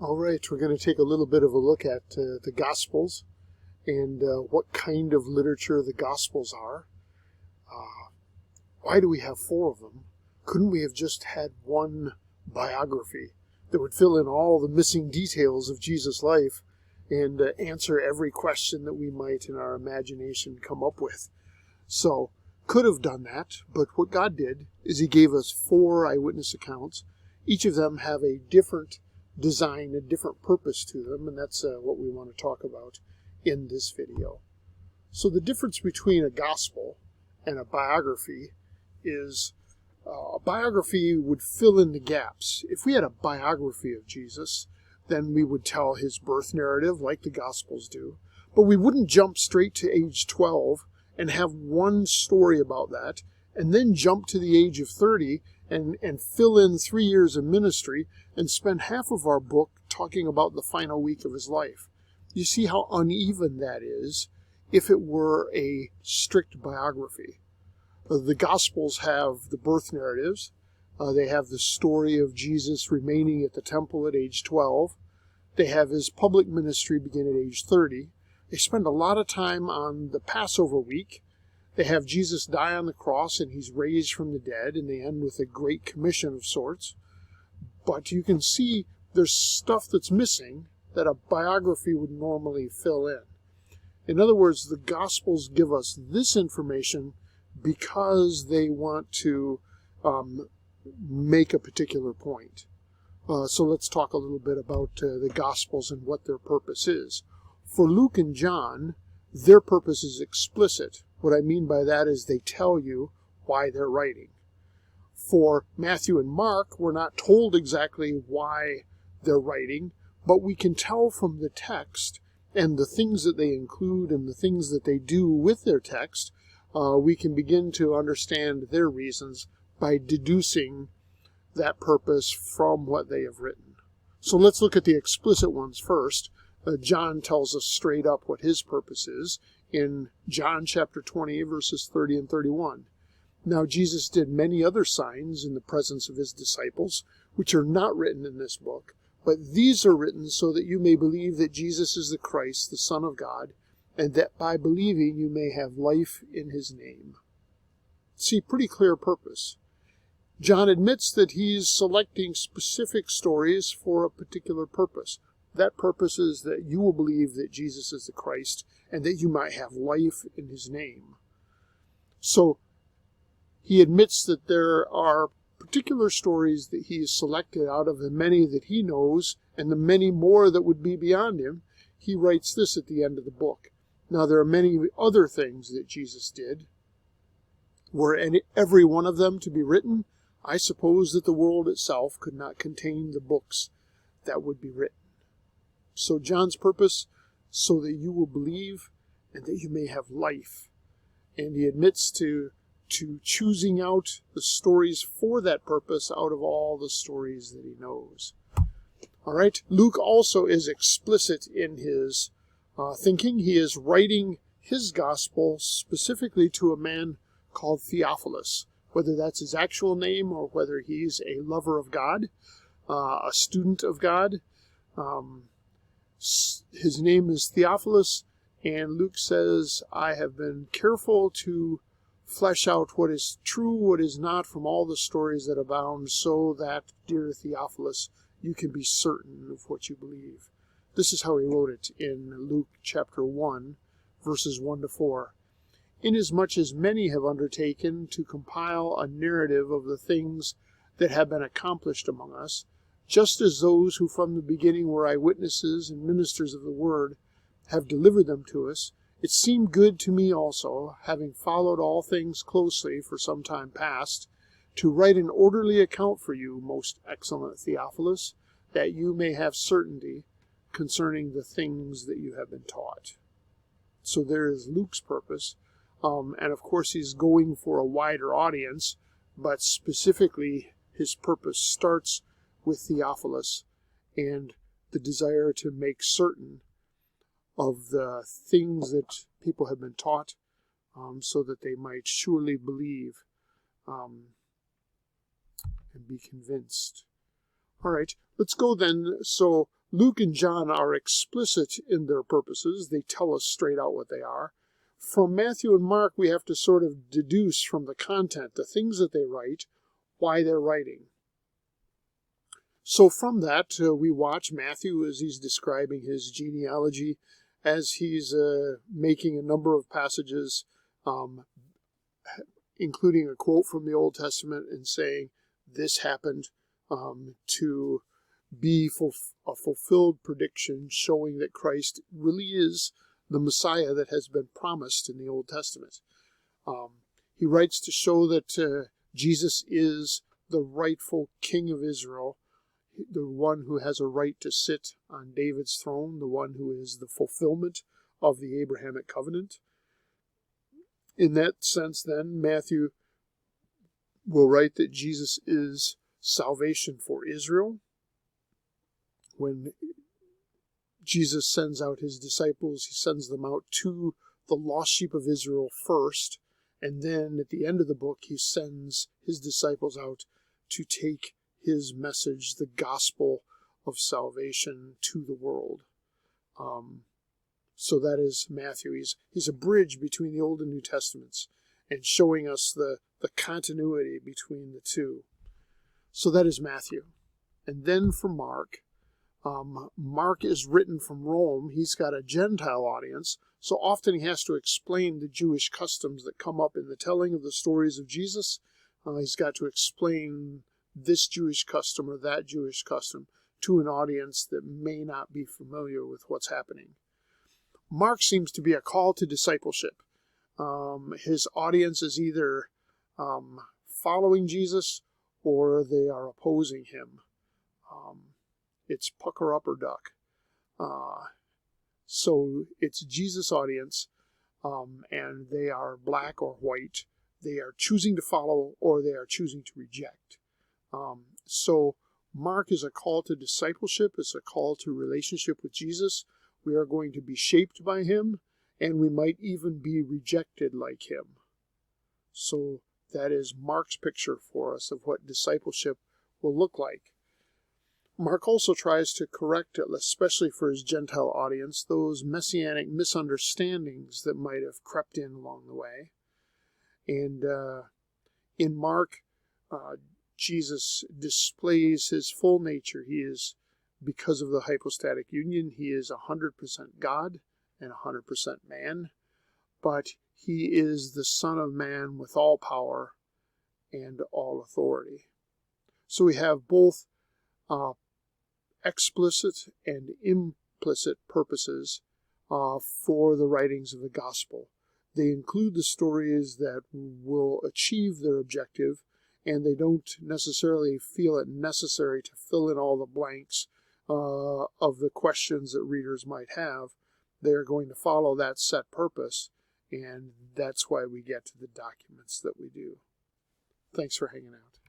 All right, we're going to take a little bit of a look at the Gospels and what kind of literature the Gospels are. Why do we have four of them? Couldn't we have just had one biography that would fill in all the missing details of Jesus' life and answer every question that we might in our imagination come up with? So, could have done that, but what God did is He gave us four eyewitness accounts. Each of them have a different design, a different purpose to them, and that's what we want to talk about in this video. So the difference between a gospel and a biography is a biography would fill in the gaps. If we had a biography of Jesus, then we would tell his birth narrative like the Gospels do, but we wouldn't jump straight to age 12 and have one story about that, and then jump to the age of 30 and fill in 3 years of ministry and spend half of our book talking about the final week of his life. You see how uneven that is if it were a strict biography. The Gospels have the birth narratives. They have the story of Jesus remaining at the temple at age 12. They have his public ministry begin at age 30. They spend a lot of time on the Passover week. They have Jesus die on the cross and he's raised from the dead, and they end with a great commission of sorts. But you can see there's stuff that's missing that a biography would normally fill in. In other words, the Gospels give us this information because they want to make a particular point. So let's talk a little bit about the Gospels and what their purpose is. For Luke and John, their purpose is explicit. What I mean by that is they tell you why they're writing. For Matthew and Mark, we're not told exactly why they're writing, but we can tell from the text and the things that they include and the things that they do with their text, we can begin to understand their reasons by deducing that purpose from what they have written. So let's look at the explicit ones first. John tells us straight up what his purpose is in John chapter 20, verses 30 and 31. Now Jesus did many other signs in the presence of his disciples, which are not written in this book, but these are written so that you may believe that Jesus is the Christ, the Son of God, and that by believing you may have life in his name. See, pretty clear purpose. John admits that he's selecting specific stories for a particular purpose. That purpose is that you will believe that Jesus is the Christ and that you might have life in his name. So he admits that there are particular stories that he has selected out of the many that he knows and the many more that would be beyond him. He writes this at the end of the book. Now there are many other things that Jesus did. Were every one of them to be written, I suppose that the world itself could not contain the books that would be written. So John's purpose, so that you will believe and that you may have life. And he admits to choosing out the stories for that purpose out of all the stories that he knows. All right, Luke also is explicit in his thinking. He is writing his gospel specifically to a man called Theophilus, whether that's his actual name or whether he's a lover of God, a student of God. His name is Theophilus, and Luke says, I have been careful to flesh out what is true, what is not, from all the stories that abound, so that, dear Theophilus, you can be certain of what you believe. This is how he wrote it in Luke chapter 1, verses 1 to 4. Inasmuch as many have undertaken to compile a narrative of the things that have been accomplished among us, just as those who from the beginning were eyewitnesses and ministers of the word have delivered them to us, it seemed good to me also, having followed all things closely for some time past, to write an orderly account for you, most excellent Theophilus, that you may have certainty concerning the things that you have been taught. So there is Luke's purpose, and of course he's going for a wider audience, but specifically his purpose starts with Theophilus and the desire to make certain of the things that people have been taught, so that they might surely believe and be convinced. All right, let's go then. So Luke and John are explicit in their purposes. They tell us straight out what they are. From Matthew and Mark, we have to sort of deduce from the content, the things that they write, why they're writing. So from that, we watch Matthew as he's describing his genealogy, as he's making a number of passages, including a quote from the Old Testament and saying, this happened to be a fulfilled prediction showing that Christ really is the Messiah that has been promised in the Old Testament. He writes to show that Jesus is the rightful King of Israel, the one who has a right to sit on David's throne, the one who is the fulfillment of the Abrahamic covenant. In that sense, then, Matthew will write that Jesus is salvation for Israel. When Jesus sends out his disciples, he sends them out to the lost sheep of Israel first, and then at the end of the book, he sends his disciples out to take his message, the gospel of salvation, to the world. So that is Matthew. He's a bridge between the Old and New Testaments and showing us the continuity between the two. So that is Matthew. And then for Mark, Mark is written from Rome. He's got a Gentile audience, so often he has to explain the Jewish customs that come up in the telling of the stories of Jesus. He's got to explain this Jewish custom or that Jewish custom to an audience that may not be familiar with what's happening. Mark seems to be a call to discipleship. His audience is either following Jesus or they are opposing him. It's pucker up or duck. So it's Jesus' audience, and they are black or white. They are choosing to follow or they are choosing to reject. So Mark is a call to discipleship. It's a call to relationship with Jesus. We are going to be shaped by him, and we might even be rejected like him. So that is Mark's picture for us of what discipleship will look like. Mark also tries to correct, especially for his Gentile audience, those messianic misunderstandings that might have crept in along the way. And in Mark, Jesus displays his full nature. He is, because of the hypostatic union, he is 100% God and 100% man, but he is the Son of Man with all power and all authority. So we have both explicit and implicit purposes for the writings of the gospel. They include the stories that will achieve their objective, and they don't necessarily feel it necessary to fill in all the blanks of the questions that readers might have. They're going to follow that set purpose, and that's why we get to the documents that we do. Thanks for hanging out.